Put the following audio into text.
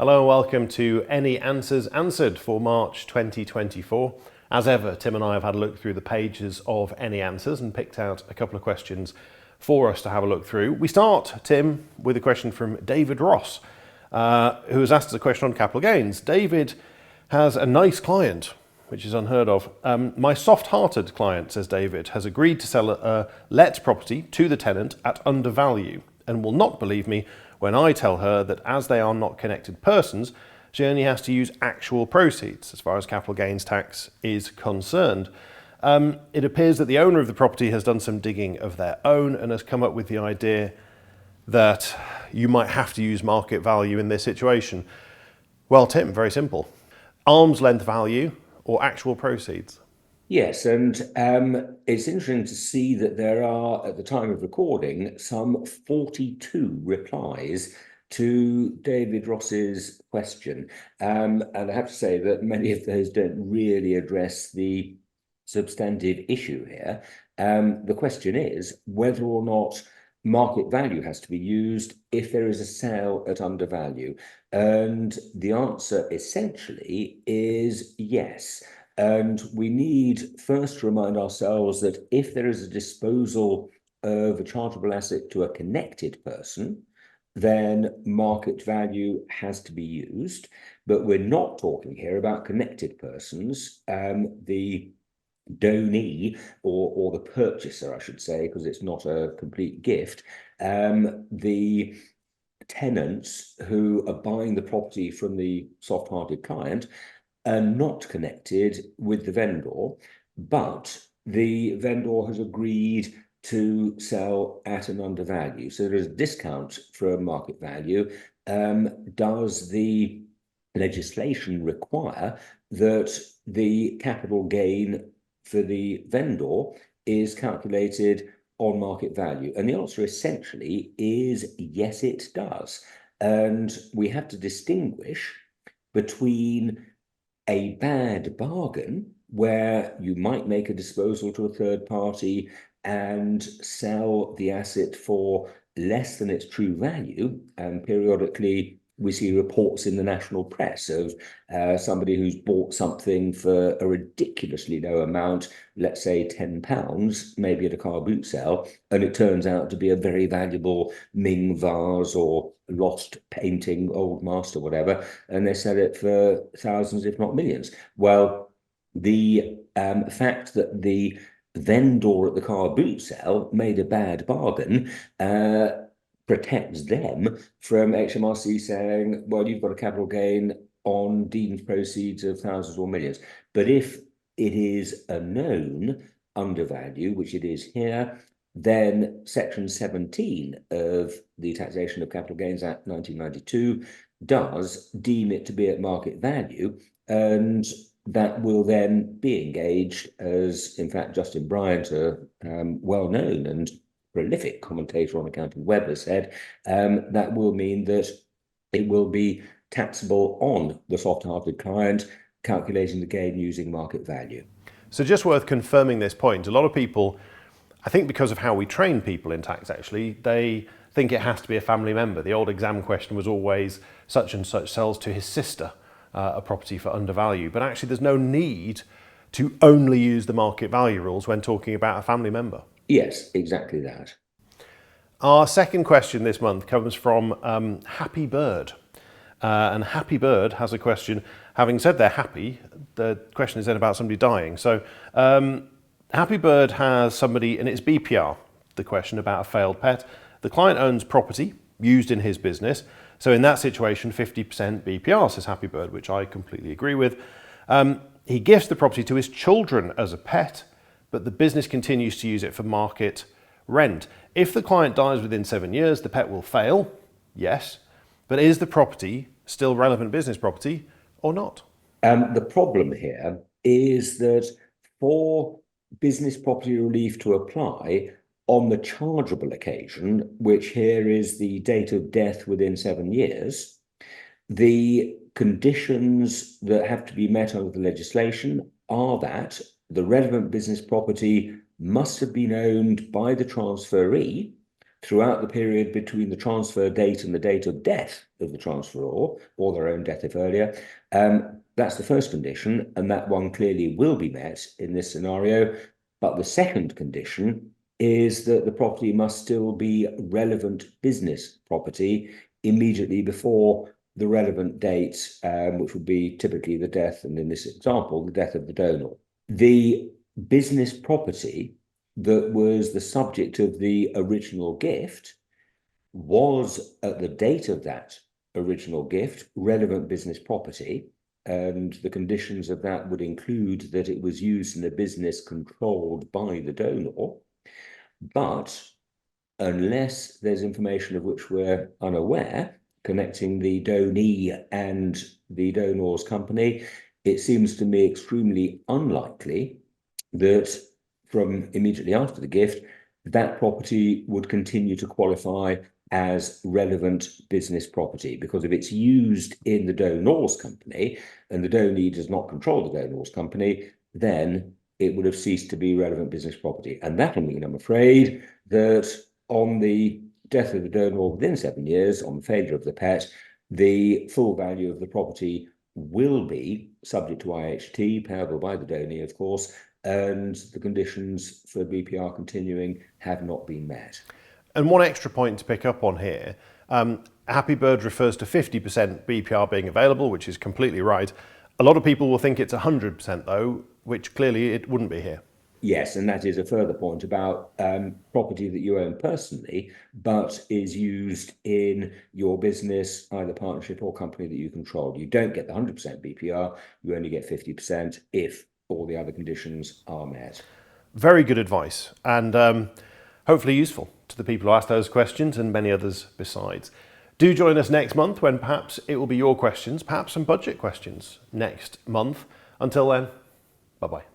Hello and welcome to Any Answers Answered for March 2024. As ever, Tim and I have had a look through the pages of Any Answers and picked out a couple of questions for us to have a look through. We start, Tim, with a question from David Ross, who has asked us a question on capital gains. David has a nice client, which is unheard of. My soft-hearted client, says David, has agreed to sell a let property to the tenant at undervalue and will not believe me when I tell her that as they are not connected persons, she only has to use actual proceeds as far as capital gains tax is concerned. It appears that the owner of the property has done some digging of their own and has come up with the idea that you might have to use market value in this situation. Well, Tim, very simple. Arm's length value or actual proceeds? Yes, and it's interesting to see that there are, at the time of recording, some 42 replies to David Ross's question. And I have to say that many of those don't really address the substantive issue here. The question is whether or not market value has to be used if there is a sale at undervalue. And the answer essentially is yes. And we need first to remind ourselves that if there is a disposal of a chargeable asset to a connected person, then market value has to be used. But we're not talking here about connected persons. The donee or the purchaser, I should say, because it's not a complete gift, the tenants who are buying the property from the soft-hearted client are not connected with the vendor, but the vendor has agreed to sell at an undervalue. So there is a discount from market value. Does the legislation require that the capital gain for the vendor is calculated on market value? And the answer essentially is yes, it does. And we have to distinguish between a bad bargain where you might make a disposal to a third party and sell the asset for less than its true value. And periodically we see reports in the national press of somebody who's bought something for a ridiculously low amount, let's say £10, maybe at a car boot sale, and it turns out to be a very valuable Ming vase or lost painting, old master, whatever, and they sell it for thousands, if not millions. Well, the fact that the vendor at the car boot sale made a bad bargain protects them from HMRC saying, well, you've got a capital gain on deemed proceeds of thousands or millions. But if it is a known undervalue, which it is here, then Section 17 of the Taxation of Capital Gains Act 1992 does deem it to be at market value, and that will then be engaged, as in fact Justin Bryant, a well-known and prolific commentator on AccountingWEB, has said, that will mean that it will be taxable on the soft-hearted client, calculating the gain using market value. So just worth confirming this point. A lot of people, I think because of how we train people in tax actually, they think it has to be a family member. The old exam question was always such and such sells to his sister a property for undervalue, but actually there's no need to only use the market value rules when talking about a family member. Yes, exactly that. Our second question this month comes from Happy Bird. And Happy Bird has a question. Having said they're happy, the question is then about somebody dying. So Happy Bird has somebody, and it's BPR, the question about a failed pet. The client owns property used in his business. So in that situation, 50% BPR, says Happy Bird, which I completely agree with. He gifts the property to his children as a pet, but the business continues to use it for market rent. If the client dies within 7 years, the pet will fail, yes, but is the property still relevant business property or not? The problem here is that for business property relief to apply on the chargeable occasion, which here is the date of death within 7 years, the conditions that have to be met under the legislation are that the relevant business property must have been owned by the transferee throughout the period between the transfer date and the date of death of the transferor, or their own death if earlier. That's the first condition, and that one clearly will be met in this scenario. But the second condition is that the property must still be relevant business property immediately before the relevant date, which would be typically the death, and in this example, the death of the donor. The business property that was the subject of the original gift was, at the date of that original gift, relevant business property, and the conditions of that would include that it was used in a business controlled by the donor. But unless there's information of which we're unaware connecting the donee and the donor's company, it seems to me extremely unlikely that from immediately after the gift, that property would continue to qualify as relevant business property, because if it's used in the donor's company and the donee does not control the donor's company, then it would have ceased to be relevant business property. And that will mean, I'm afraid, that on the death of the donor within 7 years, on the failure of the pet, the full value of the property will be subject to IHT, payable by the donee, of course, and the conditions for BPR continuing have not been met. And one extra point to pick up on here, Happy Bird refers to 50% BPR being available, which is completely right. A lot of people will think it's 100% though, which clearly it wouldn't be here. Yes, and that is a further point about property that you own personally, but is used in your business, either partnership or company that you control. You don't get the 100% BPR, you only get 50% if all the other conditions are met. Very good advice, and hopefully useful to the people who ask those questions and many others besides. Do join us next month when perhaps it will be your questions, perhaps some budget questions next month. Until then, bye-bye.